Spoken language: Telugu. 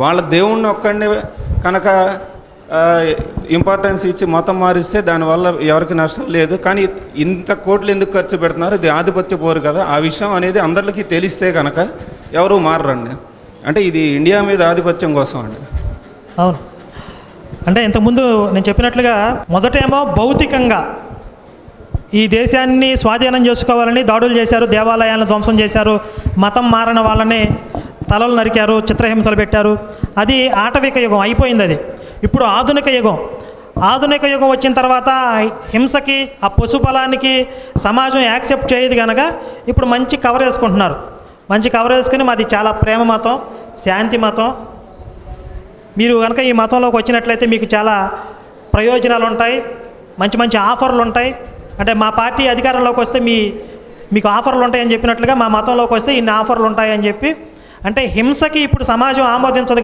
వాళ్ళ దేవుణ్ణి ఒక్కడిని కనుక ఇంపార్టెన్స్ ఇచ్చి మతం మారిస్తే దానివల్ల ఎవరికి నష్టం లేదు. కానీ ఇంత కోట్లు ఎందుకు ఖర్చు పెడుతున్నారు? ఇది ఆధిపత్య పోరు కదా. ఆ విషయం అనేది అందరికీ తెలిస్తే కనుక ఎవరు మారరండి. అంటే ఇది ఇండియా మీద ఆధిపత్యం కోసం అండి. అవును. అంటే ఇంతకుముందు నేను చెప్పినట్లుగా మొదటేమో భౌతికంగా ఈ దేశాన్ని స్వాధీనం చేసుకోవాలని దాడులు చేశారు, దేవాలయాలను ధ్వంసం చేశారు, మతం మారని వాళ్ళని తలలు నరికారు, చిత్రహింసలు పెట్టారు. అది ఆటవిక యుగం అయిపోయింది. అది ఇప్పుడు ఆధునిక యుగం. ఆధునిక యుగం వచ్చిన తర్వాత హింసకి, ఆ పశుబలానికి సమాజం యాక్సెప్ట్ చేయదు కనుక ఇప్పుడు మంచి కవర్ వేసుకుంటున్నారు. మంచి కవర్ వేసుకుని మాది చాలా ప్రేమ మతం, శాంతి మతం, మీరు కనుక ఈ మతంలోకి వచ్చినట్లయితే మీకు చాలా ప్రయోజనాలు ఉంటాయి, మంచి మంచి ఆఫర్లు ఉంటాయి. అంటే మా పార్టీ అధికారంలోకి వస్తే మీకు ఆఫర్లు ఉంటాయని చెప్పినట్లుగా మా మతంలోకి వస్తే ఇన్ని ఆఫర్లు ఉంటాయని చెప్పి, అంటే హింసకి ఇప్పుడు సమాజం ఆమోదించదు.